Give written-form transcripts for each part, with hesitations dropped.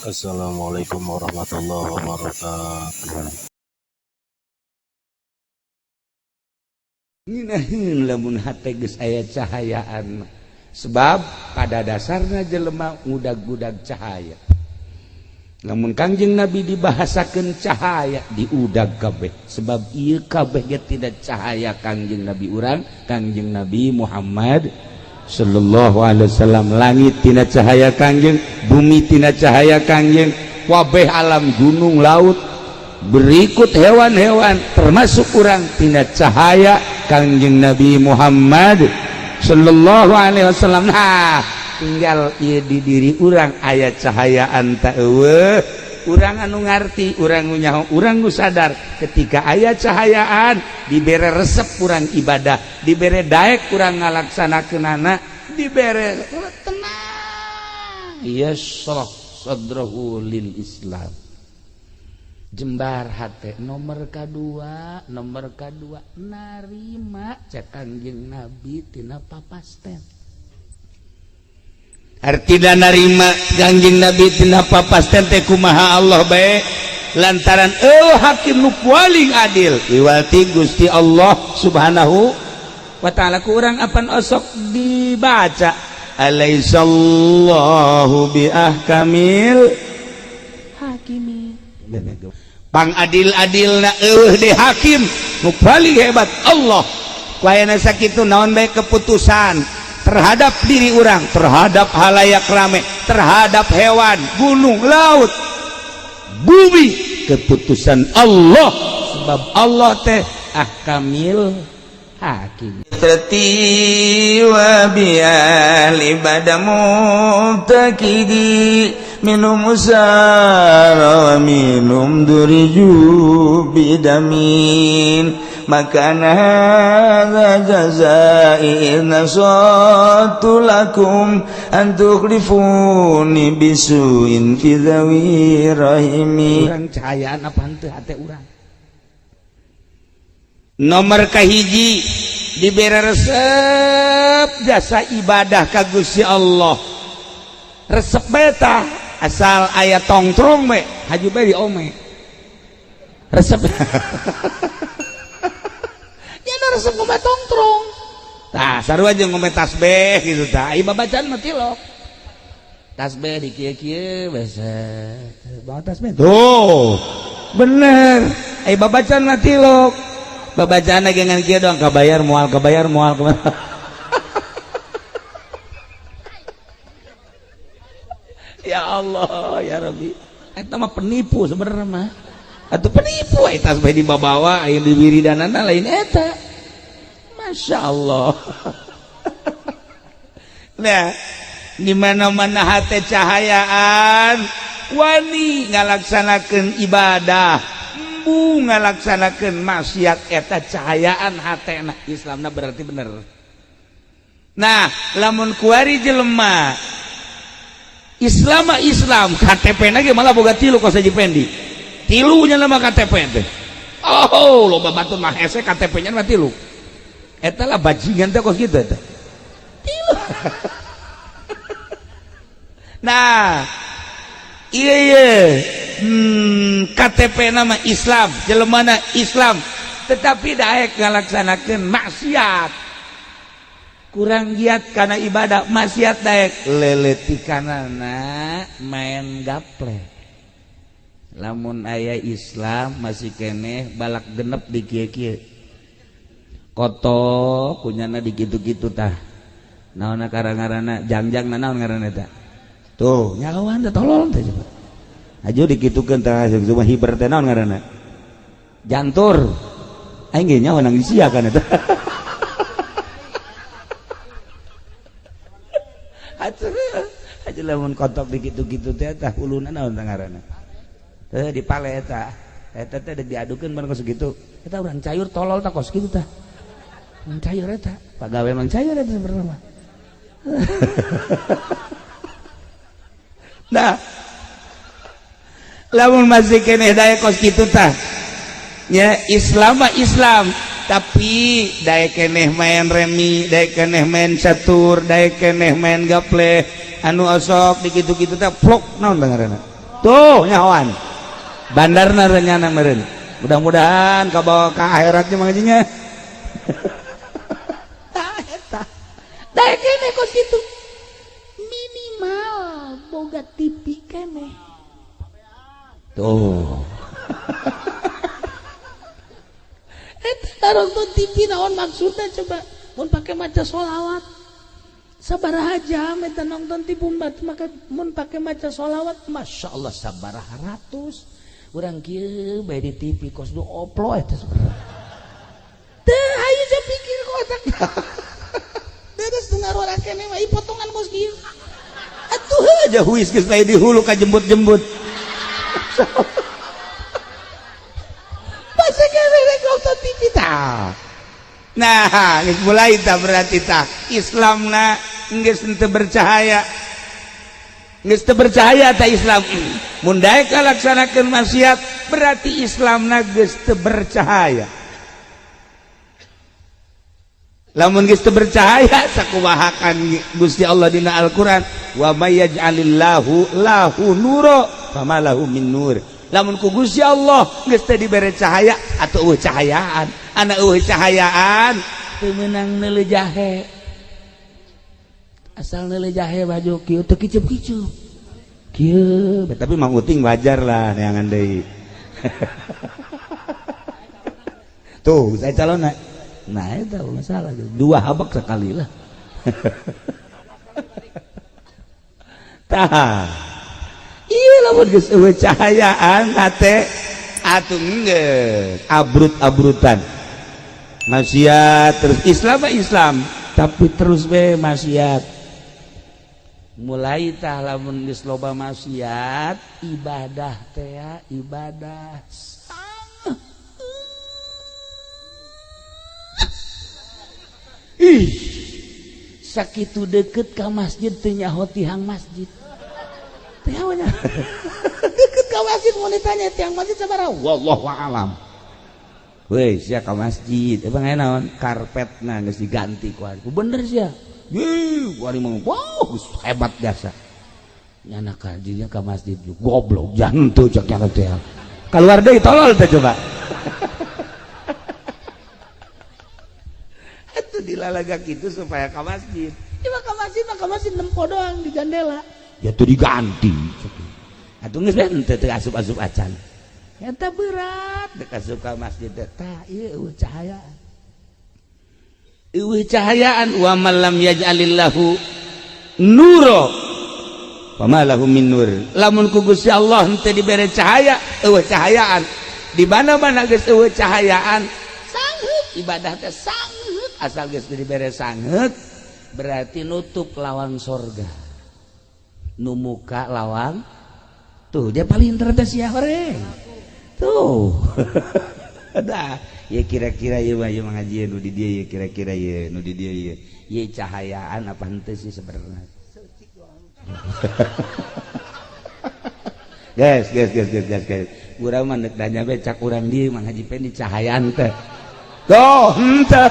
Assalamualaikum warahmatullahi wabarakatuh. Nginahin lamun hate geus aya cahayaan, sebab pada dasarnya jelema ngudag-udag cahaya. Lamun Kangjeng Nabi dibahasakeun cahaya diudag kabeh, sebab ieu kabeh ge tidak cahaya Kangjeng Nabi urang, Kangjeng Nabi Muhammad sallallahu alaihi wasallam. Langit tina cahaya Kangjeng, bumi tina cahaya Kangjeng, kabeh alam gunung laut berikut hewan-hewan termasuk urang tina cahaya Kangjeng Nabi Muhammad sallallahu alaihi wasallam. Nah, tinggal ieu di diri urang aya cahayaan ta eueuh, urang anu ngarti, urang nu nyaho, urang nu sadar ketika aya cahayaan dibere resep urang ibadah, dibere daek urang ngalaksanakeunana, dibere tenang yashrah sadrahu lil Islam. Jembar hate nomor kedua narima cek Kangjeng Nabi tina papasten. Artina narima Kangjeng Nabi tina papasten teh kumaha Allah bae lantaran hakim nu paling adil iwalti Gusti Allah Subhanahu wa taala. Ku urang apan osok dibaca alaisallahu bi ahkamil hakimin. Pang adil-adilna eueuh de hakim nu paling hebat Allah. Kuayana sakitu naon bae keputusan terhadap diri urang, terhadap halayak rame, terhadap hewan, gunung, laut, bumi, keputusan Allah, sebab Allah teh ahkamil hakim. Tati wa bial ibadamu takidi minum usara wa minum duriju bidamin makana hadza jazai nasatu lakum antukhlifuni bisuin fi dhawi rahimi. Urang cahayaan apa henteu hate urang. Nomor kahiji dibere resep jasa ibadah ka Gusti Allah. Resep beta asal aya tongtrong we haju bae diome. Resep nya resep ngombe tongtrong. Tah sarua jeung ngombe tasbih gitu tah. Ai babacaan mah tilok. Tasbih di kieu-kieu beset. Bawa tasbih. Tuh. Bener. Ai babacaan mah tilok. Babacaan lagi ngan kieu doang kabayar moal. Ya Allah ya Rabbi, eta mah penipu sebenarnya mah. Atuh penipu eta tasbih dibawa aya di wiridanana lain eta. Masya Allah. Nah, di mana-mana hate cahayaan wani ngalaksanakeun ibadah, embu ngalaksanakeun maksiat eta cahayaan hatena. Islamna berarti bener. Nah, lamun kuari jelema Islam KTP-na ge malah boga tilu kos Haji Pendi. Tilunya nama KTP teh. Oh, loba batur mah hese KTP-nya mah tilu. Eta lah bajingan teh kos kitu teh. Tilu. Nah, iya KTP nama Islam, jelemana Islam, tetapi daek ngalaksanakeun maksiat. Kurang giat karena ibadah, maksiat daek leletikanana main gaple. Lamun aya Islam masih keneh balak genep di kieu-kieu. Koto kunyana di kitu-kitu tah. Naonna karangarana jangjangna naon ngaranna tah? Tuh, nyalawan teh tolol teh coba. Aju dikitukeun tah cuma hiber teh naon ngaranna? Jantur. Aing ge nyaho nang disiakan eta. Aja lamun kotok dikitu-kitu teh tah uluna naon tah ngaranna? Teh dipale eta. Eta teh diadukeun bareng kos kitu. Eta urang cayur tolol tah kos kitu tah. Urang cayur eta, pagawe mang cayur eta sebenarnya. Nah, lamun masih keneh daek kos kitu tah. Ya Islam mah Islam, tapi daek keneh main remi, daek keneh main catur, daek keneh main gaple, anu osok dikitu-kitu teh plok naon ngaranna? tuh nyawan bandarna renyana meureun mudah-mudahan kabawa ka akhiratnya mangajinya tah eta da kene kos kitu minimal boga TV kene tuh eta nonton TV naon maksudna coba mun pake maca sholawat sabaraha jam eta nonton TV maka mun pake maca sholawat Masya Allah sabaraha ratus urang kieu bae di TV kos do oplo eta teh hayu ja pikir ku otak beres dengar orang kene mah potongan kos kieu atuh aja huis geus bae di hulu ka jembut-jembut masa kene nonton TV tah nah geus mulai tah berarti tah Islamna geus teu bercahaya geus teu bercahaya tah Islam mun daek kalaksanakeun maksiat berarti Islamna geus teu bercahaya lamun geus teu bercahaya sakumaha kan Gusti Allah dina Al-Qur'an wa may yaj'alillahu lahu nura fama lahu min nur lamun ku Gusti Allah geus teu dibere cahaya atuh eueuh cahayaan ana eueuh cahayaan teu meunang neuleuh jahe asal neuleuh jahe baju kieu teu kicup-kicup kieu tapi mang uting wajar lah neangan deui tuh saya calon nah itu masalah dua habak sekali lah tah iya lamun geus eueuh cahayaan hate atuh geus abrut-abrutan maksiat terus Islam mah Islam tapi terus we maksiat mulai tah lamun geus loba maksiat ibadah teh ibadah ih sakitu deket ka masjid teu nyaho tihang masjid teh nya deket ka masjid mun ditanya tihang masjid sabaraha wallahu a'lam weh sia ka masjid emang aya naon karpetna geus diganti ku ari bener sia yeuh ku ari mah wow hebat jasa nyana ka dinya ka masjid goblok jantu cek nya teh keluar deui tolol teh coba atuh dilalaga kitu supaya ka masjid ieu mah ka masjid nempo doang di jandela ya tuh diganti atuh geus teu teu asup-asup acan eta berat dek asup ka masjid tah ieu cahayaan eueuh cahayaan wa man lam yaj'alillahu nura fama lahu min nur lamun ku Gusti Allah henteu dibere cahaya eueuh cahayaan di mana-mana geus eueuh cahayaan sangheut ibadah teh sangheut asal geus dibere sangheut berarti nutup lawang sorga nu muka lawang tuh dia paling teu sia horeng tuh dah ya kira-kira ieu mah ieu ngajian nu di dieu ya kira-kira ieu nu di dieu ieu ieu cahayaan apa henteu sih sebenarnya guys urang mah neuk danya be cak urang dieu mah ngaji pen di cahayaan teh tuh henteu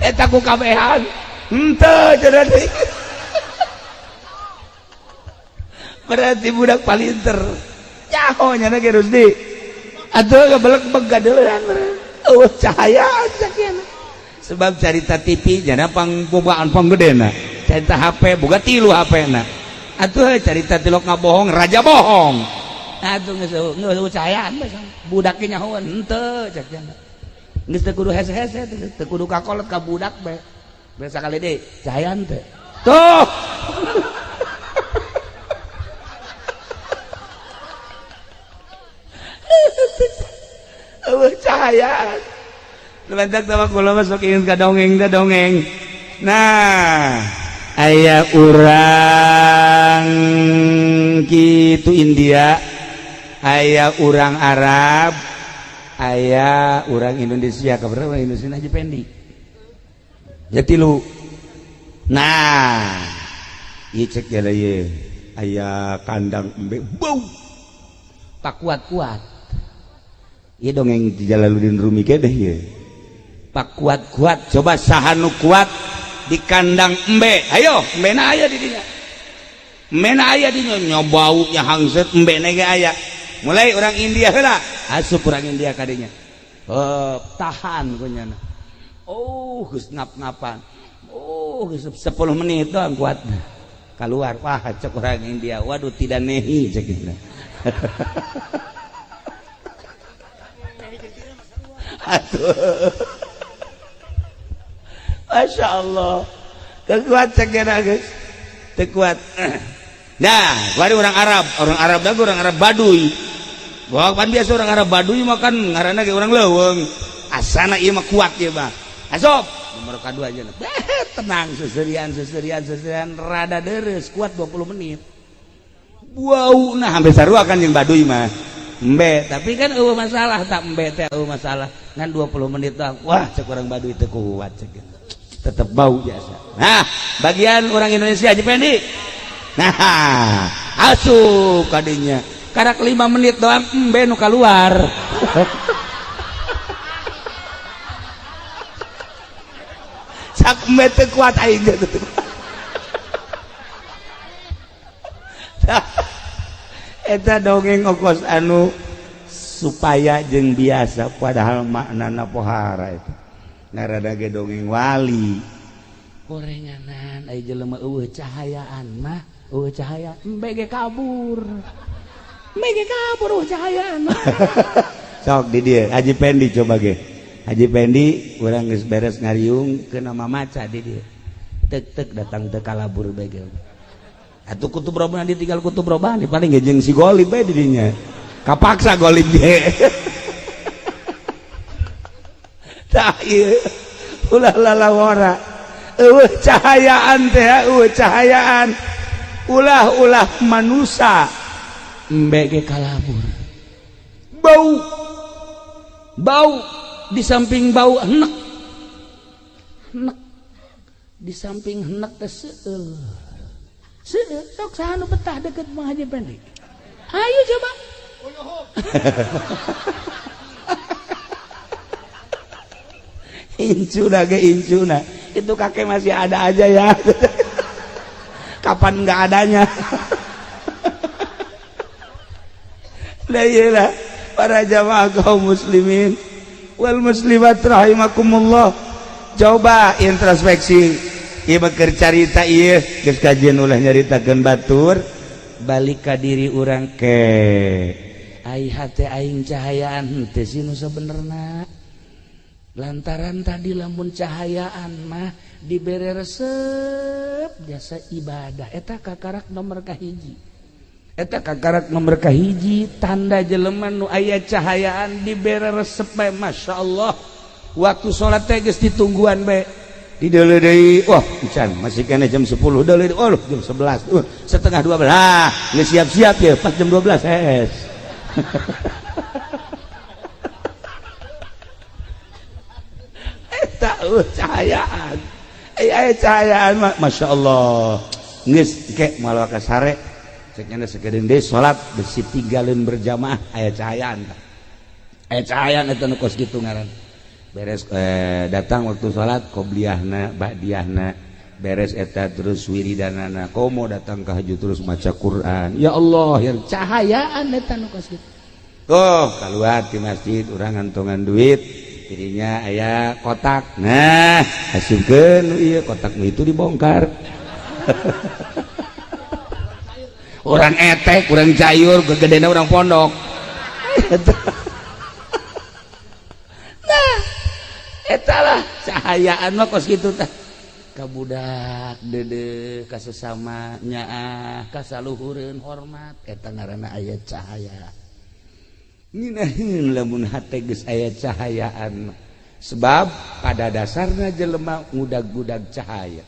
eta ku kabehan henteu cenah deui berarti budak palinter nyaho nya ge Rusdi atuh gebelek begadeuran eueuh cahayaan sakieu sebab carita TV jana pangbogaan panggedena carita HP boga 3 HP-na atuh carita tilok ngabohong raja bohong atuh geus eueuh cahayaan budak ge nyahoan henteu cek jana geus teu kudu hese-hese teu kudu kakolot ka budak be sakali deui cahayaan teh tuh cahayaan lementak sama kula masuk ingin ka dongeng da dongeng nah aya urang kitu India aya urang Arab aya urang Indonesia kabarna urang Indonesia aja pendi ya 3 nah ieu cek jala ieu aya kandang embe bau pak kuat-kuat ieu dongeng di Jalaluddin Rumi ke deh ieu pak kuat-kuat coba saha nu kuat di kandang embe ayo embena aya di dinya mena aya di nyobaunya hangset mbene ge aya mulai orang India heula asup orang India kadinya tahan kunyana geus ngap-ngapan geus 10 menit doang kuatna keluar wah cek orang India waduh tidak nehi cek gitu Masya Allah kekuat cek guys tekuat nah baru orang Arab dah orang Arab Baduy wah kan biasa orang Arab Baduy makan ngaranna ge orang leuweung asana ieu mah kuat ieu mah asop nomor kedua aja tenang seserian rada deres kuat 20 menit wow nah hampir sarua kan yang Baduy mah embe tapi kan masalah tak embe teh masalah ngan 20 menit doang wah cek orang Baduy teu kuat cek tetap bau biasa nah bagian orang Indonesia aja Pendi nah asup kadinya karak 5 menit doang embe nu keluar sak embe teu kuat aing gitu eta dongeng ongkos anu supaya jeung biasa padahal maknana pohara itu ngarada ge dongeng wali gorenganan aya jelema eueuh cahayaan mah eueuh cahaya embe ge kabur eueuh cahayaan mah sok di dieu Haji Pendi coba ge Haji Pendi urang geus beres ngariung ke nama maca di dieu tek datang teu kalabur bae ge atuh kutub robana ditinggal kutub robani paling ge jeung si golib bae di dinya kapaksa golib ge tah ieu ulah lalawara eueuh cahayaan teh eueuh cahayaan ulah manusia embe ge kalabur bau di samping bau henek di samping henek teh seueur sok saha nu betah deket Mang Haji Pendi ayo coba incuna itu kakek masih ada aja ya kapan nggak adanya lah iyalah para jamaah kaum muslimin wal muslimat rahimakumullah coba introspeksi ieu keur carita ieu geus kajian ulah nyaritakeun batur balik ka diri urang ke ai hate aing cahayaan teh sinu sabenerna lantaran tadi lamun cahayaan mah dibere resep jasa ibadah eta kakarak nomor kahiji tanda jelema nu aya cahayaan dibere resep bae masyaallah waktu salat teh geus ditungguan bae di deuleu deui wah encan masih kena jam 10 deuleu jam 11 setengah 12 geus siap-siap ya pas jam 12 es cahayaan cahayaan Masya Allah geus ke malah ka sare cek nya sakedeung deui salat besi tinggalin berjamaah aya cahayaan eta nu kos kitu ngaran beres datang waktu salat qobliyahna ba'diyahna beres eta terus wiridanana komo datang ka haju terus maca Quran ya Allah yang cahayaan eta nu kos kitu keluar di masjid urang ngantongan duit dirinya aya kotak nah hasilkeun ieu kotak itu dibongkar orang etek orang cayur gegedena orang pondok nah etalah cahayaan mah kos kitu tah ka budak deudeuh ka sesama nyaah ka saluhureun hormat eta ngaranna aya cahaya nginaheun lamun hate geus aya cahayaan sebab pada dasarna jelema ngudag-udag cahaya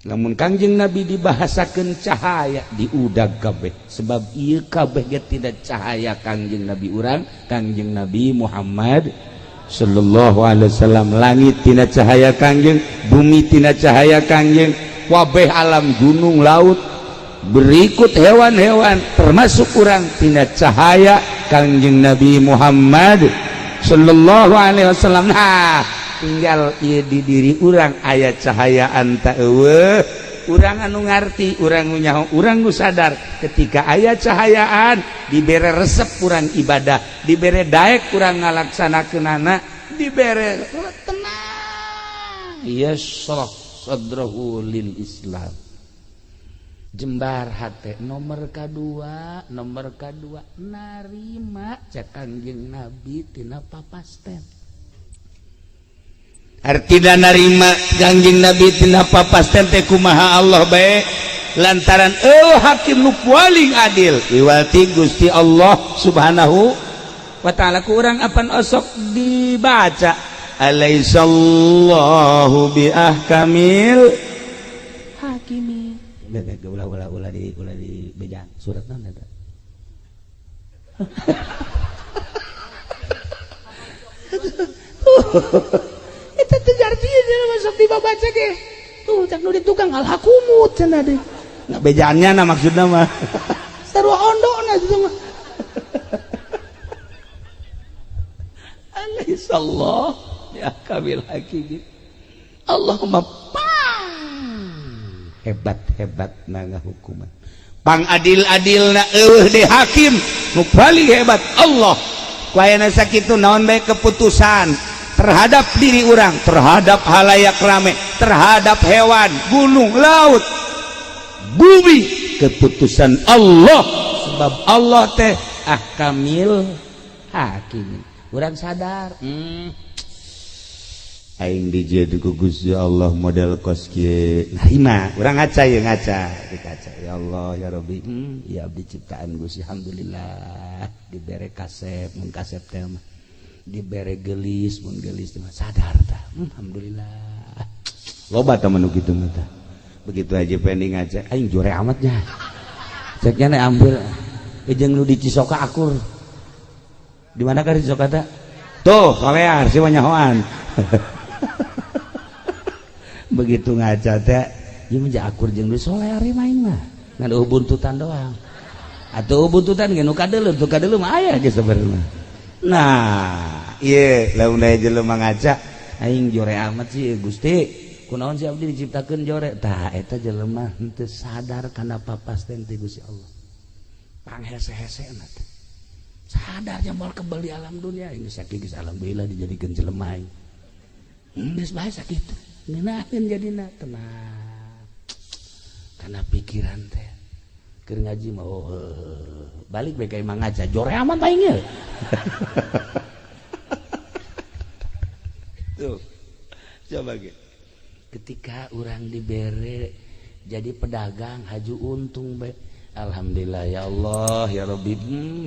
lamun Kangjeng Nabi dibahasakeun cahaya diudag kabeh sebab ieu kabeh ge tidak cahaya Kangjeng Nabi urang Kangjeng Nabi Muhammad sallallahu alaihi wasallam langit tina cahaya Kangjeng bumi tina cahaya Kangjeng kabeh alam gunung laut berikut hewan-hewan termasuk urang tina cahaya Kangjeng Nabi Muhammad sallallahu alaihi wasallam nah tinggal ieu di diri urang aya cahayaan ta eueuh urang anu ngarti urang nu nyaho urang nu sadar ketika aya cahayaan dibere resep urang ibadah dibere daek urang ngalaksanakeunana dibere tenang yashrah sadrahu lil Islam jembar hate nomor kedua narima cak Kangjeng Nabi tina papasten artina narima Kangjeng Nabi tina papasten teh kumaha Allah bae lantaran hakim nu paling adil iwati Gusti Allah Subhanahu wa taala ku urang apan osok dibaca alaisallahu bi ahkamil hakimi ulah di bejaan surat naon eta eta teh artinya masuk dibaca ge tuh cak nu di tukang alhakumut cenah deui na bejaannya na maksudna mah sarua ondona itu mah alaisallah ya kabil hakim Allahumma hebat na ngahukuman pang adil-adilna eueuh de hakim nu paling hebat Allah ku ayana sakitu naon bae keputusan terhadap diri orang terhadap halayak rame terhadap hewan gunung laut bumi keputusan Allah sebab Allah teh ahkamil hakim urang sadar aing dijieun ku Gusti Allah model kos kieu narima urang ngaca ye ngaca dikaca ya Allah ya Rabbi ya abdi ciptaan Gusti alhamdulillah dibere kasep mun kasep teh mah dibere gelis mun gelis teh sadar tah alhamdulillah loba tah manu kitu mah tah begitu aja pending ngaca aing jore amat nya cek nya ambil jeung nu di Cisoka akur di mana ka di Cisoka teh tuh kolear si nyahoan begitu ngaca teh ieu mah akur jeung nu soleh ari main mah ngan buntutan doang atuh buntutan ge nu kadeuleuh tuh kadeuleuh mah aya ge sabarna nah ieu lamun aya jelema ngaca aing jore amat sih Gusti kunaon si abdi diciptakeun jore tah eta jelema henteu sadar kana papasten ti Gusti Allah panghese-hesena teh sadar nya moal kebal di alam dunia geus sakitu alhamdulillah dijadikeun jelema aing geus bae sakitu ngeunaheun jadina tenang karena pikiran teh keur ngaji mah balik bae ka imang ngaca jore aman aing ye tuh coba ge ketika urang dibere jadi pedagang haju untung bae alhamdulillah ya Allah ya Rabbi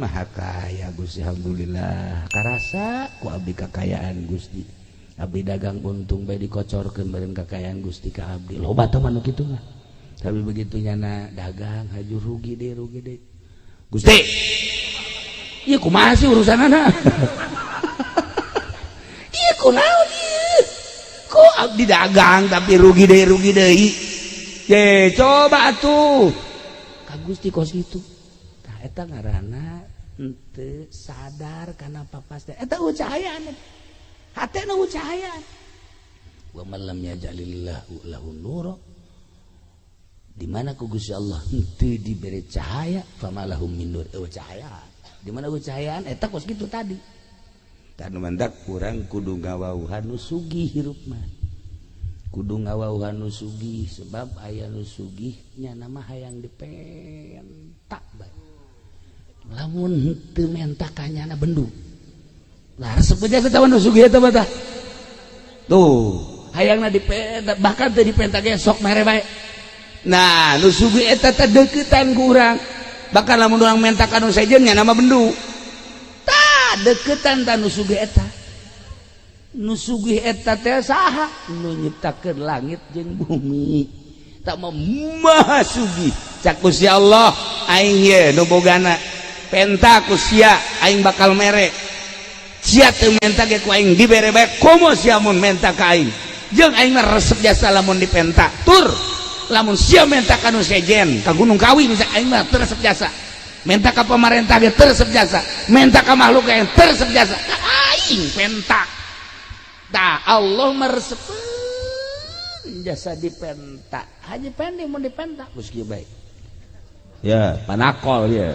maha kaya Gusti alhamdulillah karasa ku abdi kakayaan Gusti abdi dagang untung bae dikocorkeun beureun kakayaan Gusti ka abdi loba teh manu kitu mah tapi begitu nyana dagang haju rugi deh Gusti ieu kumaha sih urusanana ieu kunaon ieu kok abdi dagang tapi rugi deui ye coba atuh ka Gusti kos kitu tah eta ngaranna henteu sadar kana papasten eta cahayaan hatena cahayaan wa man lam yaj'alillahu lahu nura di mana ku Gusti Allah henteu diberi cahaya famalahum min nur cahaya di mana cahayaan eta kos kitu tadi karena mandak kurang kudu ngawauhan nu sugih hirup mah kudu ngawauhan nu sugih sebab aya nu sugih nya nama hayang dipentak bae lamun henteu mentak kanyana bendu lah resep aja kita nu sugih eta mah tah tuh hayangna dipentak bahkan teu dipentak ge sok mere bae nah nu sugih eta teh deukeutan ku urang bakal lamun urang mentak anu sejen nya nama bendu tah deukeutan tah nu sugih eta nu sugih eta teh saha nu nyiptakeun langit jeung bumi tak maha sugih cak Gusti Allah aing ye nu bogana penta ku sia aing bakal mere sia teu menta ge ku aing dibere bae komo sia mun menta ka aing jeung aing mah resep jasa lamun dipenta tur lamun sia menta ka nu sejen ka Gunung Kawi misalnya aing mah teu resep jasa menta ka pamarentah ge teu resep jasa menta ka makhluk ge teu resep jasa aing penta tah Allah meresepkeun jasa dipenta Haji Pendi mau dipenta geus kieu bae Ya. panakol ya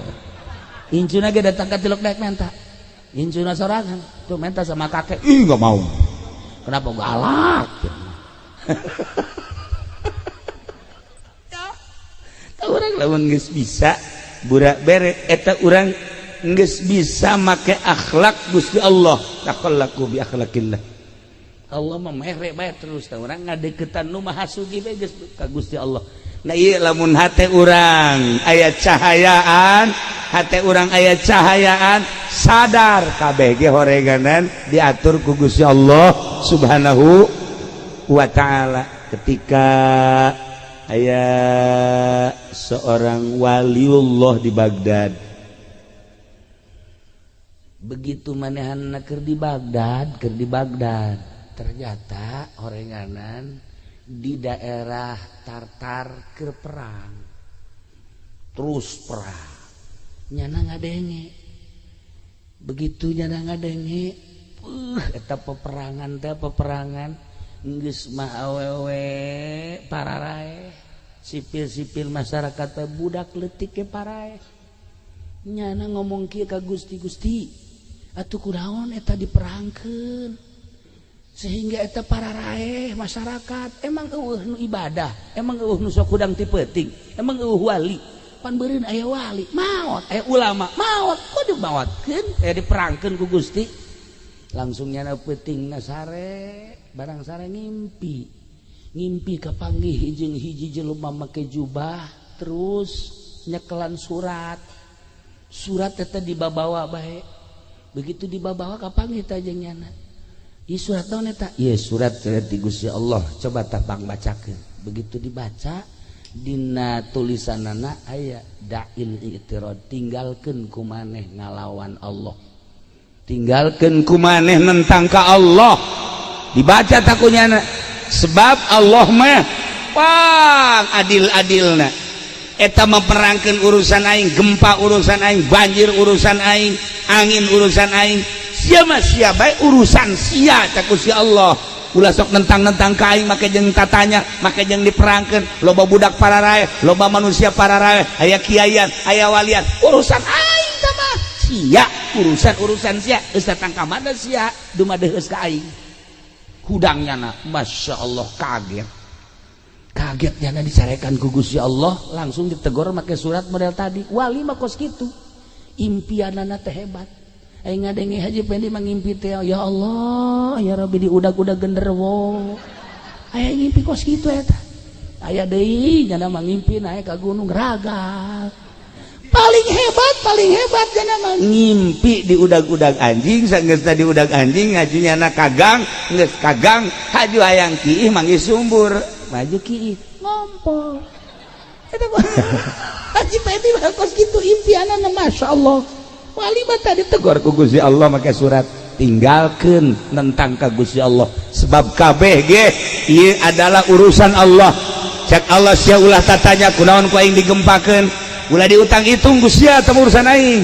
incuna ge datang ka Tiluk Daek menta incuna sorangan tuh menta sama kakek ih enggak mau kenapa galak tahu orang lamun geus bisa burak bere eta urang geus bisa make akhlak Gusti Allah taqallaku bi akhlaqillah Allah mah mere bae terus tahu urang ngadeukeutan nu maha sugih bae geus ka Gusti Allah. Nah iya lamun hate urang aya cahayaan hate urang aya cahayaan sadar kabeh ge horeganan diatur ku Gusti Allah Subhanahu wa taala. Ketika aya seorang waliullah di Baghdad, begitu manehanna keur di Baghdad ternyata horenganan di daerah Tartar keur perang terus perang nyana ngadenge begitu nyana ngadenge eta peperangan geus mah awewe pararae sipil masyarakat teh budak leutik ke parae nyana ngomong kieu ka Gusti atuh kunaon eta diperangkeun sehingga eta pararae masyarakat emang eueuh nu ibadah emang eueuh nu sok hudang ti peuting emang eueuh wali pan beureun aya wali maot aya ulama maot kudu maotkeun aya diperangkeun ku Gusti langsung nyana peutingna sare barang sare ngimpi kapanggih jeung hiji jelema make jubah terus nyekelan surat eta dibabawa bae begitu dibabawa kapanggih teh jeung nyana ieu surat naon eta ieu surat ti Gusti Allah coba tah bang bacakeun begitu dibaca dina tulisanana aya da'il i'tirad tinggalkeun ku maneh ngalawan Allah tinggalkeun ku maneh nentang ka Allah dibaca takunyana sebab Allah mah pang adil-adilna eta memperangkeun urusan aing gempa urusan aing banjir urusan aing angin urusan aing sia mah sia bae urusan sia cak Gusti Allah ulah sok nentang-nentang ka aing make jeung tatanya make jeung diperangkeun loba budak pararae loba manusia pararae aya kiaian aya walian urusan aing tah mah sia urusan sia geus datang ka mana sia dumadeheus ka aing hudangnyana masyaallah kaget nyana dicarekan ku Gusti Allah langsung ditegor make surat model tadi wali mah kos kitu impianana teh hebat aing ngadenge Haji Pendi mangimpi teh ya Allah ya Rabbi diudag-udag genderuwo aya ngimpi kos kitu eta aya deui nyana mangimpi naik ka gunung ragal paling hebat nyana mah ngimpi diudag-udag anjing saenggeus tadi udag anjing ngaju nyana kagang geus kagang haju hayang kiih manggih sumbur maju kiih ngompol eta Haji Pendi mah kos kitu impianana masyaallah wali mah tadi tegur ku Gusti Allah make surat tinggalkeun nentang ka Gusti Allah sebab kabeh ge ieu adalah urusan Allah cak Allah sia ulah tatanya kunaon ku aing digempakeun ulah diutang hitung Gusti teh urusan aing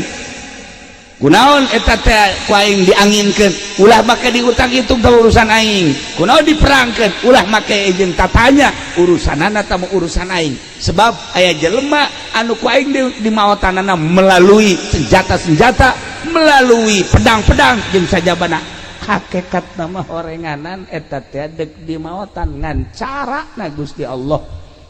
kunaon eta teh ku aing dianginkeun ulah make diutang hitung teh urusan aing kunaon diperangkeun ulah make jeung tatanya urusanana teh urusan aing sebab aya jelema anu ku aing di maotanana melalui senjata melalui pedang-pedang jeung sajabana hakikat nama horenganan eta teh deuk di maotan ngan carana Gusti Allah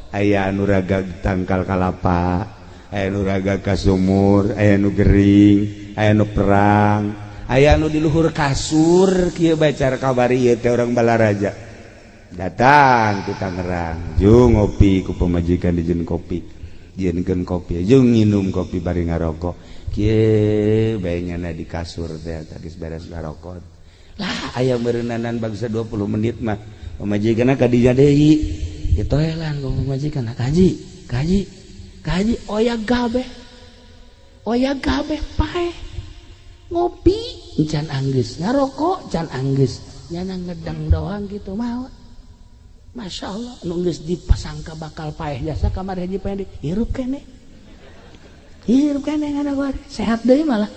aya anu raga tangkal kalapa aya nu raga ka sumur aya nu gering aya nu perang aya nu di luhur kasur kieu bae cara kabari ieu teh urang Balaraja datang ke Tangerang jeung ngopi ku pamajikan dijieun kopi jieunkeun kopi jeung nginum kopi bari ngarokok kieu bae nyana di kasur teh tadi beres ngarokok lah aya meureunnanan bangsa 20 menit mah pamajikanna ka dinya deui ditoelan ku pamajikan kaji oya gabeh pae ngopi can anggeus ngarokok can anggeus nyana ngedang doang gitu mau Masya Allah nu geus dipasangka bakal paeh jasa kamar Haji Pendi hirup kene ngana gua sehat deui malah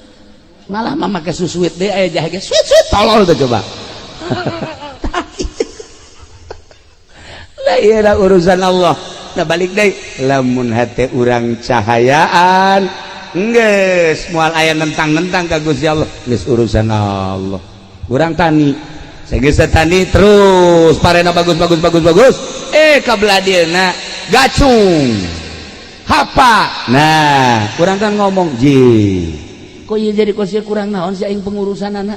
mah make susuit deui aya jahe ge suit tolol tuh coba urusan Allah. Nah balik deh, lamun hati urang cahayaan geus moal aya nentang-nentang ka Gusti Allah, geus urusan Allah. Urang tani sageus tani terus parena bagus kabelah dieuna gacung hapa. Nah urang kan ngomong kok ieu jadi kosia kurang naon si aing pengurusanana.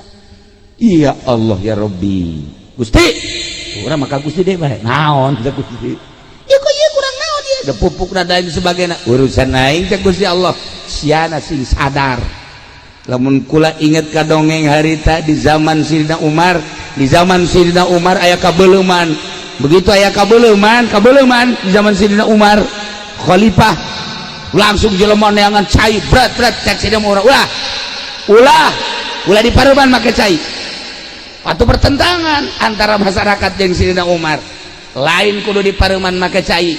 Iya Allah ya Rabbi Gusti urang maka Gusti deh bae naon teh Gusti ya kok ieu kurang naon ieu da pupuk da lain sebagainya urusan aing teh Gusti Allah siana sing sadar. Lamun kula inget ka dongeng harita di zaman Sidina Umar, di zaman Sidina Umar aya kabeuleman, begitu aya kabeuleman di zaman Sidina Umar khalifah langsung jelema neangan cai berat cek Sidina Umar ulah di paruman make cai. Waktu pertentangan antara masyarakat jeung Sidina Umar lain kudu di paruman make cai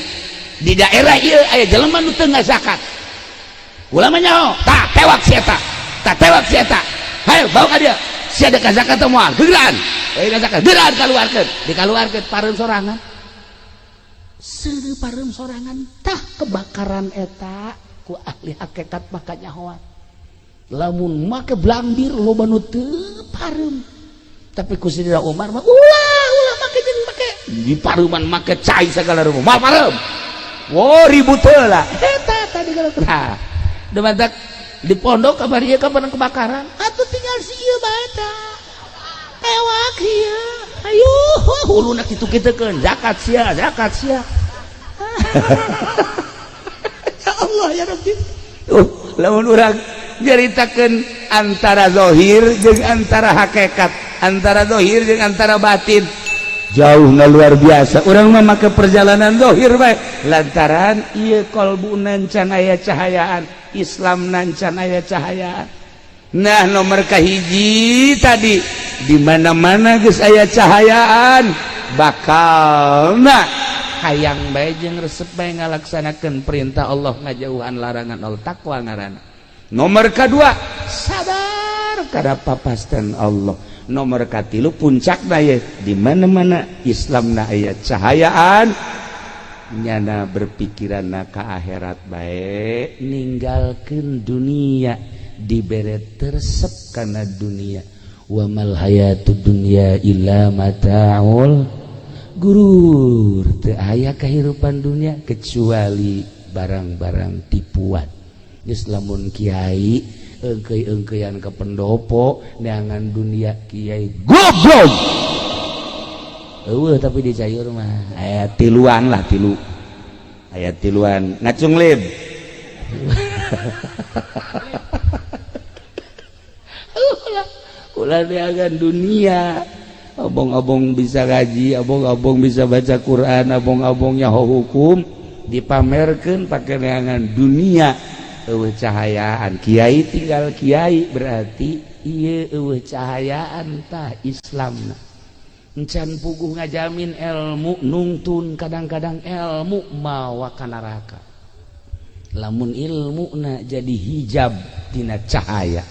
di daerah ieu aya jelema nu teu ngazakat ulama nyaho tak tewak si eta hayo bawa ka dia si ada kazakat teh moal gegeran kazakat gegeran dikaluarkeun pareum sorangan seureuh pareum sorangan tah kebakaran eta ku ahli hakikat maka nyahoan lamun make blambir loba nu teu pareum tapi ku Sidina Umar mah ulah make jeung make di pareuman make cai sagala rupa moal pareum ribut heula eta tadi kalau tah demantak di pondok kabar ieu kapan kebakaran atuh tinggal si ieu bae tah tewak ieu ayo huluna kitu-kitukeun zakat sia ya Allah ya Rabbi. Lamun urang nyaritakeun antara zahir jeung antara hakikat, antara zahir jeung antara batin jauh luar biasa. Urang mah make perjalanan zahir bae lantaran ieu qalbuna can aya cahayaan, Islam can aya cahayaan. Nah nomor kahiji tadi di mana-mana geus aya cahayaan bakalna hayang bae jeung resep bae ngalaksanakeun perintah Allah ngajauhan larangan Allah takwa ngaranna. Nomor kedua sadar kana papasten Allah. Nomor katilu puncakna ye di mana-mana Islamna aya cahayaan nyana berpikiranna ka akhirat bae ninggalkeun dunia dibere tersep kana dunia. Wa mal hayatud dunya illa mata'ul gurur. Teu aya kahirupan dunia kecuali barang-barang tipuan. Geus lamun kiai engkeuy-engkeuyan ke pendopo neangan dunia kiai goblok. Eueuh tapi di cayur mah aya tiluan lah tilu. Aya tiluan ngacung lib. Ulah neangan dunia. Abong-abong bisa ngaji, abong-abong bisa baca Quran, abong-abong nyaho hukum dipamerkeun pake neangan dunia. Eueuh cahayaan kiai tinggal kiai berarti ieu eueuh cahayaan tah Islamna. Encan puguh ngajamin ilmu nungtun kadang-kadang ilmu mawa ka neraka. Lamun ilmuna jadi hijab tina cahaya.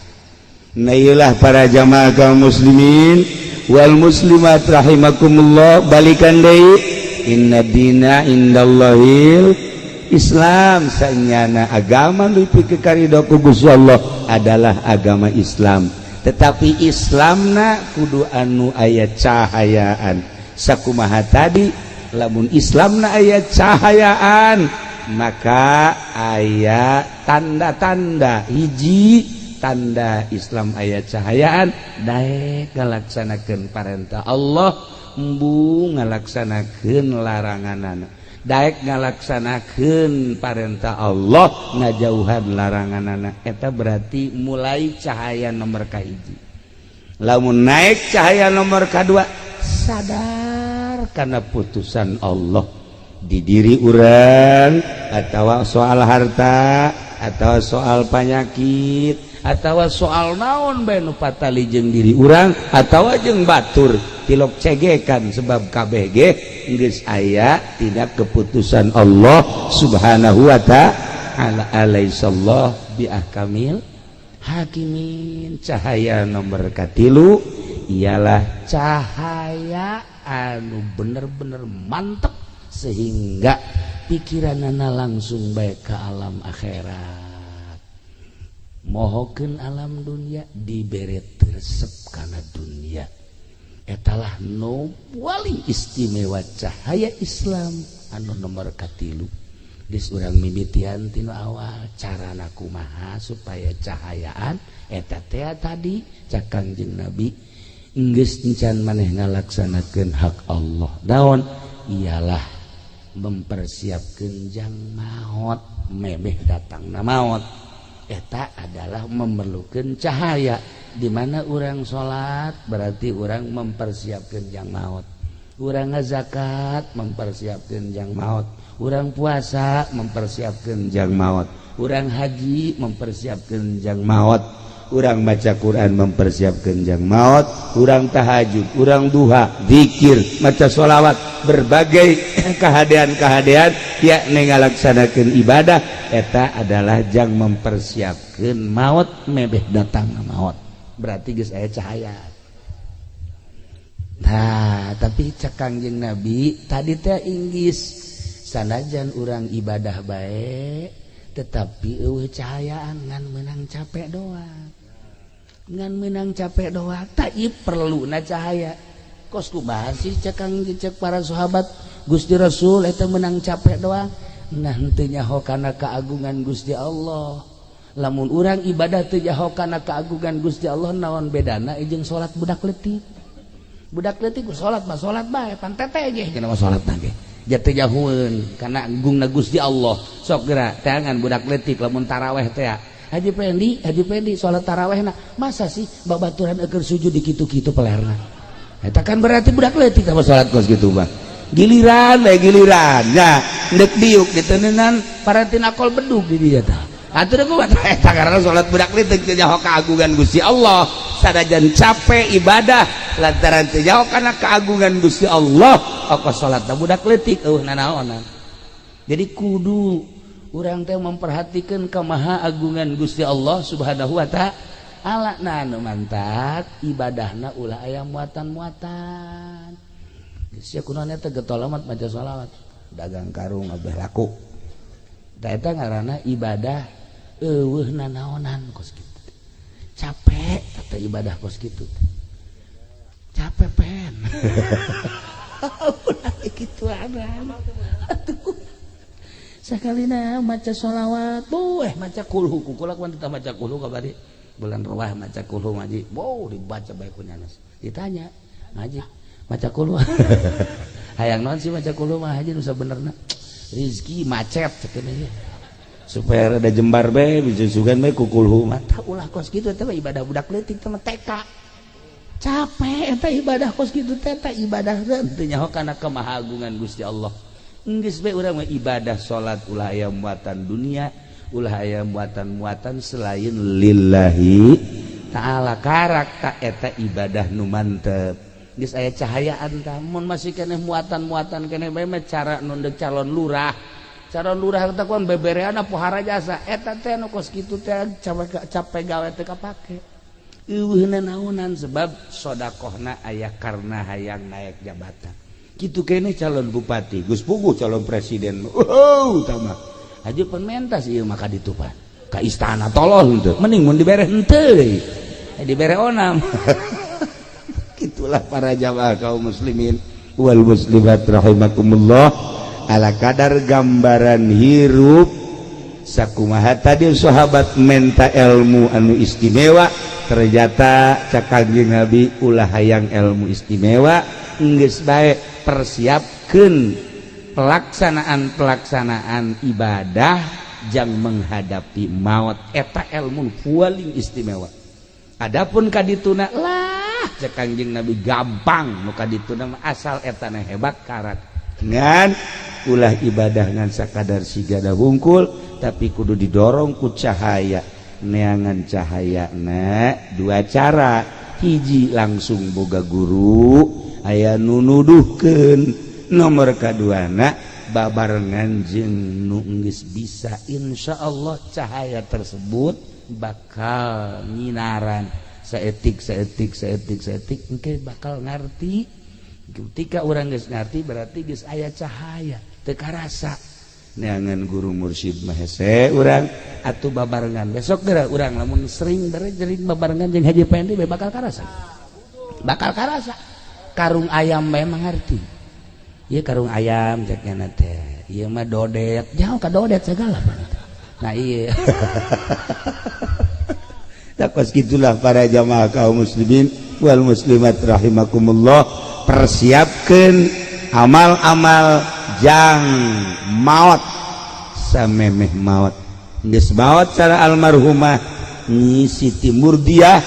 Nah iyalah para jamaah kaum muslimin wal muslimat rahimakumullah balikan deui inna dina indallahil Islam sanyana agama leuwih ke karidho ku Gusti Allah adalah agama Islam. Tetapi Islamna kudu anu aya cahayaan. Sakumaha tadi lamun Islamna aya cahayaan maka aya tanda-tanda. Hiji tanda Islam aya cahayaan daek ngalaksanakeun parentah Allah embu ngalaksanakeun laranganana. Daek ngalaksanakeun parentah Allah ngajauhan laranganana. Eta berarti mulai cahaya nomor kahiji. Lamun naik cahaya nomor kedua sadar karena putusan Allah di diri urang atawa soal harta atawa soal penyakit atawa soal naon bae nu patali jeung diri urang atawa jeung batur tilok cegekan sebab kabeh ge geus aya tina keputusan Allah Subhanahu wa ta'ala. Alaihissallah bi ahkamil hakimin. Cahaya nomor katilu ialah cahaya anu bener-bener mantep sehingga pikiranana langsung baik ke alam akhirat. Mohokeun alam dunia dibere resep kana dunia. Etalah nu paling istimewa cahaya Islam anu nomor katilu. Geus urang mimitian tinu awal carana kumaha supaya cahayaan eta teh tadi cak Kangjeng Nabi geus encan maneh ngalaksanakeun hak Allah. Daon ialah mempersiapkeun jang maot mebeh datangna maot. Eta adalah memerlukan cahaya. Di mana orang sholat berarti orang mempersiapkan jang maut. Orang ngazakat mempersiapkan jang maut. Orang puasa mempersiapkan jang maut. Orang haji mempersiapkan jang maut. Orang baca Quran mempersiapkan jang maut. Orang tahajud, orang duha, zikir, maca sholawat, berbagai kehadean-kehadean yakni ngalaksanakeun ibadah eta adalah jang mempersiapkan maut mebeh datang maut. Berarti geus aya cahaya. Nah, tapi cak Kangjeng Nabi tadi teh inggis sanajan urang ibadah bae tetapi eueuh cahayaan ngan meunang capek doang. Ngan meunang capek doang tak perluna cahaya. Kos kumaha sih cak para sahabat Gusti Rasul eta meunang capek doang. Nah teu nyaho kana keagungan Gusti Allah. Lamun urang ibadah teu nyaho kana keagungan Gusti Allah naon bedana jeung salat budak leutik. Budak leutik ku salat mah salat bae pan teteh ge cenah salatna ge. Ja teu nyahoeun kana agungna Gusti Allah. Sok geura teangan budak leutik lamun tarawih teh Haji Pendi salat tarawihna masa sih babaturan keur sujud di kitu-kitu pelerna. Eta kan berarti budak leutik sama salat kos kitu mah. Giliran nya ndek diuk diteuneungan parantin akol bedug di dieu tah. Atuh kumaha eta karana salat budak leutik teu nyaho keagungan Gusti Allah, sadajan capek ibadah lantaran teu nyaho kana keagungan Gusti Allah, ongkos salatna budak leutik eueuh nanaonan. Jadi kudu urang teh memperhatikan kemaha agungan Gusti Allah Subhanahu wa ta'ala. Nah anu mantap ibadahna ulah aya muatan-muatan. Geus kunaon eta getolamat maca shalawat, dagang karung abeh laku. Da eta ngaranna ibadah eueuh nanaonan kos kitu. Capek eta ibadah kos kitu. Capek pen. Ulah kitu aran. Atuh. Sakalina maca sholawat, maca kulhu kukulak wan teu maca kulhu kabari. Bulan Rawah maca kulhu ngaji. Dibaca bae ku nyanes. Ditanya, ngaji maca kulhu. Hayang naon sih maca kulhu mah haji nu sabenerna? Rizki macet cenah ge. Supaya ada jembar bae bisa sugan bae ku kulhu mah. Tah ulah kos kitu teh ibadah budak leutik teh mah TK. Capek eta ibadah kos kitu teh ibadah teu nyaho kana kemahagungan Gusti Allah. Geus bae urang mah ibadah salat ulah aya muatan dunia, ulah aya muatan-muatan selain lillahi ta'ala. Karak ta eta ibadah nu mantep. Geus aya cahayaan tah. Mun masih keneh muatan-muatan keneh bae mah cara nu deuk calon lurah. Calon lurah teh kuan bebereana pohara jasa. Eta teh nu kos kitu teh capek gawe teh kapake. Eueuh nanaonan sebab sedekahna aya karna hayang naek jabatan. Kitu kene calon bupati, Gus Puguh calon presiden. Tama. Haji penmentas ieu maka ditupan. Ka istana tolol henteu. Mending mun dibere henteu deui. Dibere onam. Kitulah para jamaah kaum muslimin wal muslimat rahimakumullah. Ala kadar gambaran hirup sakumaha tadi sahabat menta ilmu anu istimewa ternyata cak Kangjeng Nabi ulah hayang ilmu istimewa geus bae persiapkeun pelaksanaan ibadah jang menghadapi maut eta ilmu paling istimewa. Adapun kadituna lah cak Kangjeng Nabi gampang nu kadituna asal etana hebat karat ngan ulah ibadah ngan sakadar sigada hungkul tapi kudu didorong ku cahaya. Neangan cahaya dua cara, hiji langsung boga guru aya nu nuduhkeun, nomor kaduana babarengan jeung nu geus bisa insyaallah cahaya tersebut bakal nyinaran saetik engke bakal ngarti ketika orang geus ngarti berarti geus aya cahaya teu karasa neangan guru mursyid mah hese urang atuh babarengan besok geura urang lamun sering jering babarengan jeung Haji Pendi bakal karasa karung ayam memang ngarti ieu karung ayam cekna teh ieu mah dodet jauh ka dodet segala nah iya takos gitulah para jamaah kaum muslimin wal muslimat rahimakumullah persiapkeun amal-amal jang maut samemeh maut geus maut cara almarhumah Nyi Siti Murdiah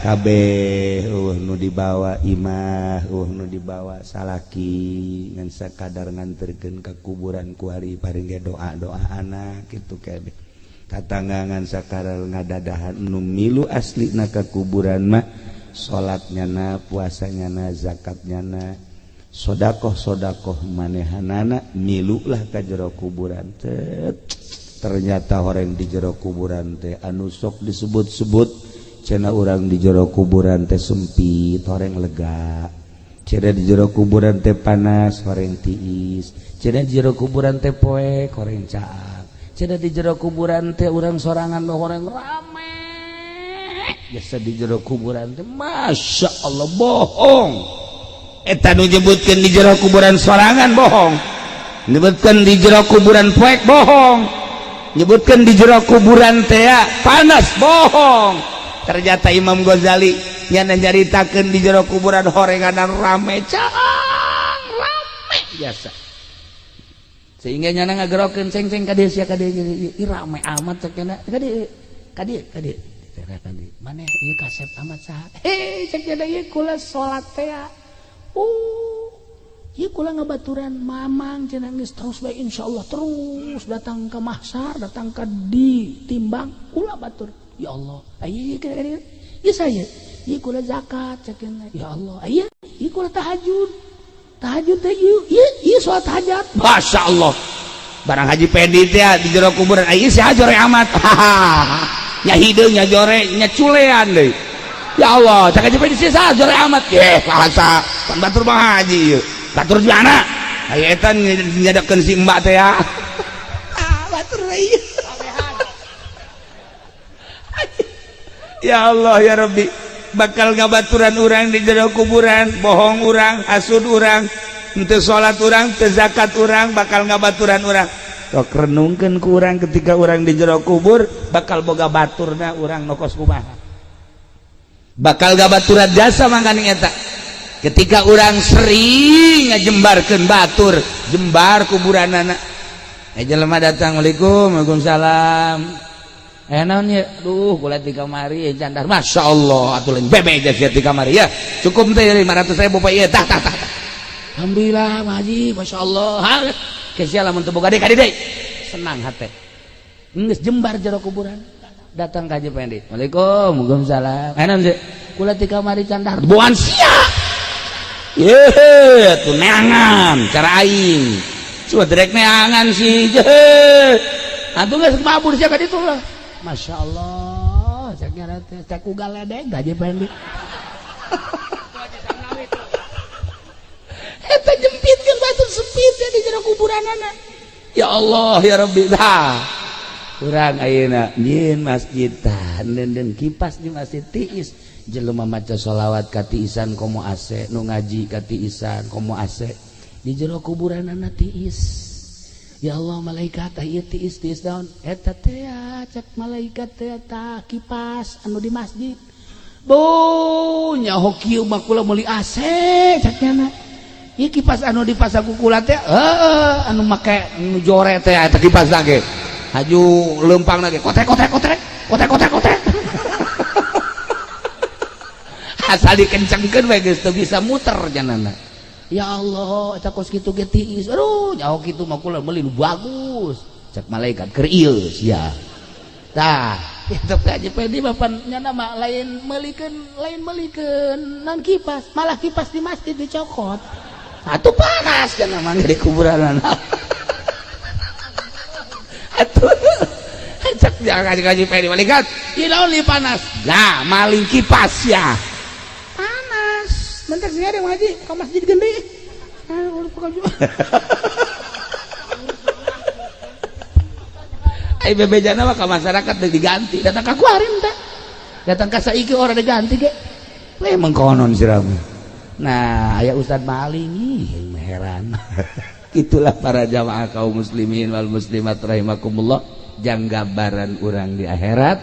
kabeh nu dibawa imah nu dibawa salaki ngan sakadar nganterkeun ka kuburan ku hari paring doa-doa anak kitu kabeh tatanggangan sakadar ngadadahan nu milu aslina ka kuburan mah salatnya na puasanya na zakatnya na sodakoh manehanana milulah ka jero kuburan teh ternyata orang di jero kuburan teh anu sok disebut-sebut cenah urang di jero kuburan teh sempit horeng lega cenah di jero kuburan teh panas horeng tiis cenah di jero kuburan teh poek horeng caak cenah di jero kuburan teh urang sorangan horeng rame biasa di jero kuburan teh masya Allah bohong eta nu nyebutkeun di jero kuburan sorangan bohong nyebutkeun di jero kuburan poek bohong nyebutkeun di jero kuburan teh panas bohong ternyata Imam Ghazali nyana nyaritakeun di jero kuburan horenganan rame caang rame biasa sehingga nyana ngagerokeun ceng-ceng ka dieu sia ka dieu rame amat cenah ka dieu maneh ieu kasep amat saha cek nya ieu kula salat teh ieu kula ngabaturan mamang cenah geus terus bae insyaallah terus datang ka mahsyar datang ka ditimbang kula batur ya Allah ieu saya ieu kula zakat cekeun ya Allah ieu kula tahajud teh ieu salat hajat masyaallah barang Haji Pendi teh di jero kuburan ieu si hajore amat nya hideung nya jore nya culean deui ya Allah cak Haji Pendi si hajore amat bahasa pan batur mah haji ieu batur di mana aya eta nyadakeun si mbak teh ya batur ieu ya Allah ya Rabbi bakal ngabaturan urang di jero kuburan bohong urang hasud urang teu salat urang teu zakat urang bakal ngabaturan urang sok renungkeun ku urang ketika urang di jero kubur bakal boga baturna urang nokos kumaha bakal ngabaturan jasa mangkani eta ketika urang sering ngajembarkeun batur jembar kuburanana jelema datang Waalaikumsalam naon ya duh kulit di kamari candar masya Allah atuh lain bebe aja di kamari ya cukup teh 500.000 Pak ieu tah alhamdulillah Haji masya Allah kesia lamun teu boga deui ka dieu senang hate geus jembar jero kuburan datang ka Haji Pendi Waalaikumsalam naon sih kulit di kamari candar boan sia ye atuh neangan cara aing cuma derek neangan sih atuh geus mabur sia ka ditu lah masya Allah caknya teh cak ugal ledeg Haji Pendi eta jempitkeun batur sepit di jero kuburanana ya Allah ya Rabbi urang ayeuna nyieun masjid tah den kipas di masjid tiis jelema maca sholawat ka tiisan komo AC nu ngaji ka tiisan komo AC di jero kuburanana tiis ya Allah malaikat ieu tiis daun eta teh cek malaikat teh tah kipas anu di masjid bu nyaho kieu mah kula meuli AC cek nya ieu kipas anu dipasang ku kula teh anu make nu jore teh eta kipas ge haju leumpang ge kotek asal dikencengkeun we geus teu bisa muter janana ya Allah eta kos kitu ge tiis aduh nyaho kitu mah kula meuli nu bagus cek malaikat keur ieu sia tah kitu Haji Pendi bapan nyana mah lain meulikeun non kipas malah kipas di masjid dicokot atuh panas cenah mah di kuburan atuh cek Haji Pendi malaikat ieu naon li panas nah maling kipas ya panas mentek sih ada ngaji ke masjid gede. Ai bebejana mah ka masyarakat diganti, datang ka kuarin teh. Datang ka saiki orang diganti ge. Memang konon sirama. Nah, aya Ustad Maling ih heran. Itulah para jamaah kaum muslimin wal muslimat rahimakumullah, janggabaran urang di akhirat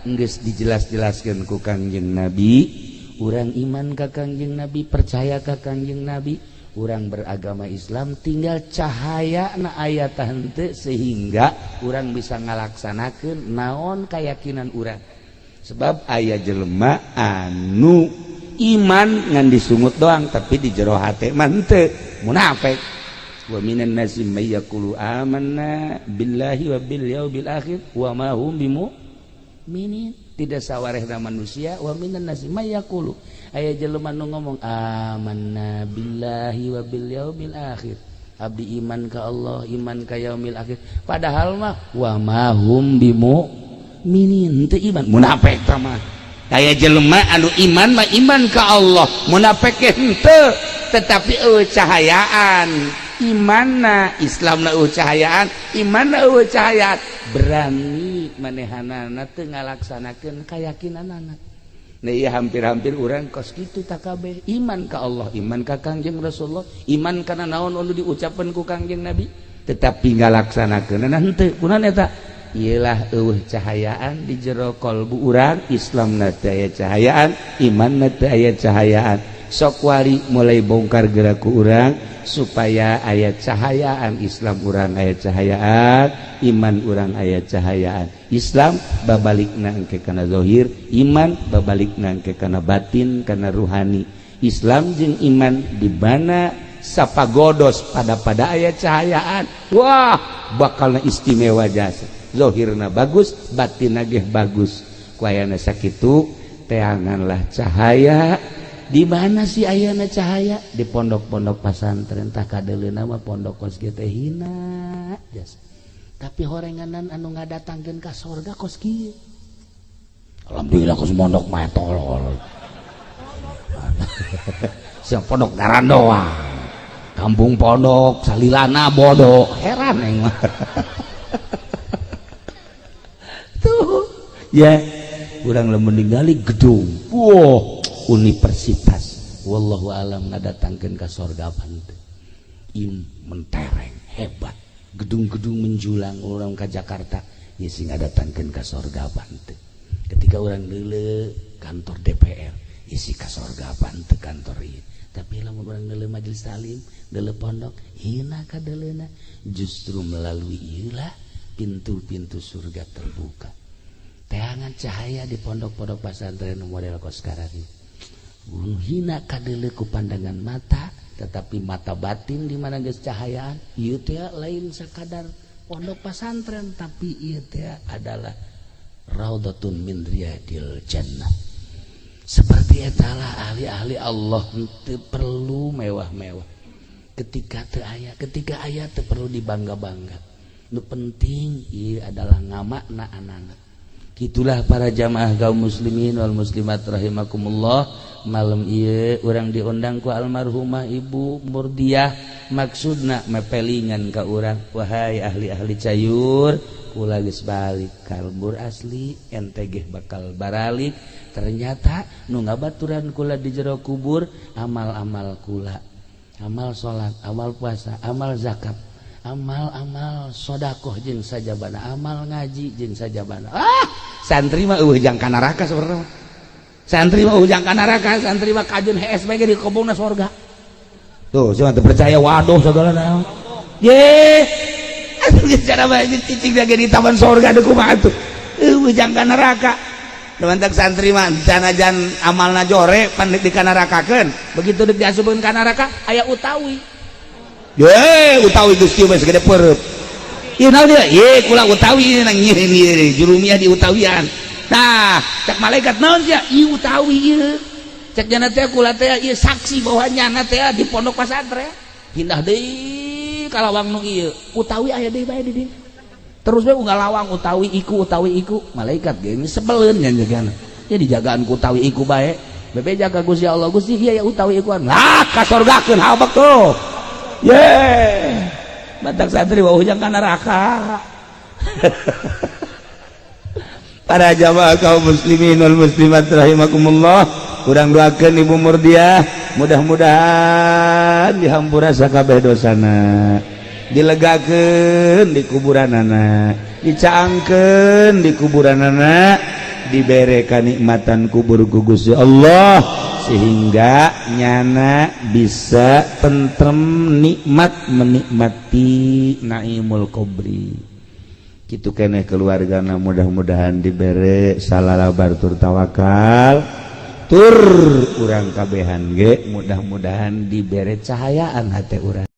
geus dijelas-jelaskeun ku Kangjeng Nabi. Urang iman ka Kangjeng Nabi, percaya ka Kangjeng Nabi, urang beragama Islam, tinggal cahaya na ayat henteu sehingga urang bisa ngalaksanakeun naon keyakinan urang. Sebab aya jelema anu iman ngan disungut doang tapi di jero hate mah henteu, munafik. Wa minan nasi may yaqulu amanna billahi wa bil yaumil akhir wa ma hum bimu'minin. Tidak sawarehna manusia wa minan nasi may yaqulu, aya jelema nu ngomong amanna billahi wa bil yaumil akhir, abdi iman ka Allah, iman ka yaumil akhir, padahal mah wa ma hum bimu'minin, teu iman, munafik tah mah. Aya jelema anu iman mah iman ka Allah, munafik henteu, tetapi eueuh cahayaan. Imanna Islamna eueuh cahayaan, imanna eueuh cahayaan, berani manehanana teu ngalaksanakeun kayakinanana. Nah ieu hampir-hampir urang kos kitu tak kabeh, iman ka Allah, iman ka Kangjeng Rasulullah, iman kana naon anu diucapkeun ku Kangjeng Nabi, tetapi ngalaksanakeunna henteu. Kunaon eta? Iyalah eueuh cahayaan di jero kalbu urang, Islamna teu aya cahayaan, imanna teu aya cahayaan. Sok wari mulai bongkar gerak ku urang supaya aya cahayaan Islam urang aya cahayaan, iman urang aya cahayaan. Islam babalikna engke kana zahir, iman babalikna engke kana batin, kana ruhani. Islam jeung iman di mana sapagodos pada aya cahayaan, wah bakalna istimewa jasa. Zahirna bagus, batinna ge bagus. Ku ayana sakitu teanganlah cahaya. Di mana sih ayana cahaya? Di pondok-pondok pesantren, tah kadeleuna mah pondok kos ge teh hina jas. Tapi horenganan anu ngadatangkeun ka sorga kos kieu. Alhamdulillah kos pondok mah tolol. Siang pondok ngaran doang. Kampung pondok salilana bodoh, heran aing mah. Tuh, ya, urang lamun ningali gedung. Wow. Universitas wallahu alam ngadatangkeun ka sorga panteu mentereng hebat, gedung-gedung menjulang urang ka Jakarta ieu sing ngadatangkeun ka sorga panteu. Ketika urang deuleu kantor DPR isi ka sorga panteu kantor ieu, tapi lamun urang deuleu majelis taklim, deuleu pondok hina ka deuleuna, justru melalui ieulah pintu-pintu surga terbuka. Teangan cahaya di pondok-pondok pesantren model kos sekarang hina kadele ku pandangan mata, tetapi mata batin di mana geus cahayaan ieu teh lain sakadar pondok pesantren, tapi ieu teh adalah raudhatun min riyadil jannah. Seperti etalah ahli-ahli Allah teu perlu mewah-mewah. Ketika aya teu perlu dibangga-bangga. Nu penting ieu adalah ngamakna anak-anak. Itulah para jamaah kaum muslimin wal muslimat rahimakumullah. Malam ieu urang diundang ku almarhumah Ibu Murdiah, maksudna mepelingan ka urang, wahai ahli-ahli cayur, kula geus balik kalbur asli, ente ge bakal baralik. Ternyata nu ngabaturan kula di jero kubur amal-amal kula, amal salat, amal puasa, amal zakat, amal-amal sedekah jeung sajabana, amal ngaji jeung sajabana. Santri mah eueuh jang ka neraka sabarna. Santri mah ujang ka neraka, santri mah kajeun HSBG di kobongna surga. Tuh, siapa percaya waduh segala naon. Ye. Atuh cara bae cicing lagi di taman surga deuk kumaha atuh. Ujang ka neraka. Lamuntak santri mah sanajan amalna jore pan di ka nerakakeun, begitu deuk diasupkeun ka neraka aya utawi. Ye, utawi Gusti mah segede pereup. Ieu naon dia? Ye, kula utawi nang nyieu jurumiah di utawian. Nah, cek malaikat naon sia? Ieu utawi ieu. Cek jana teh kula teh ieu saksi bahwa nyana teh di pondok pesantren. Pindah deui ka lawang nu ieu. Utawi aya deui bae di dieu. Terus bae unggal lawang utawi iku. Malaikat ge sebeleun nya jagana. Jadi jagaan ku utawi iku bae. bebe jaga Gusti Allah Gusti ieu ya utawi ikuan ka sorgakeun habak tuh ye batak santri wah ujang ka neraka. Para jamaah kaum muslimin wal muslimat rahimakumullah, kurang doakeun Ibu Murdiah mudah-mudahan dihampura sakabeh dosana, dilegakeun di kuburanana, dicaangkeun di kuburanana, dibere kanikmatan kubur ku Gusti Allah sehingga nyana bisa tentrem nikmat menikmati naimul kubri. Kitu keneh keluargana mudah-mudahan dibere salalabar tur tawakal tur urang kabehan ge mudah-mudahan dibere cahayaan hate urang.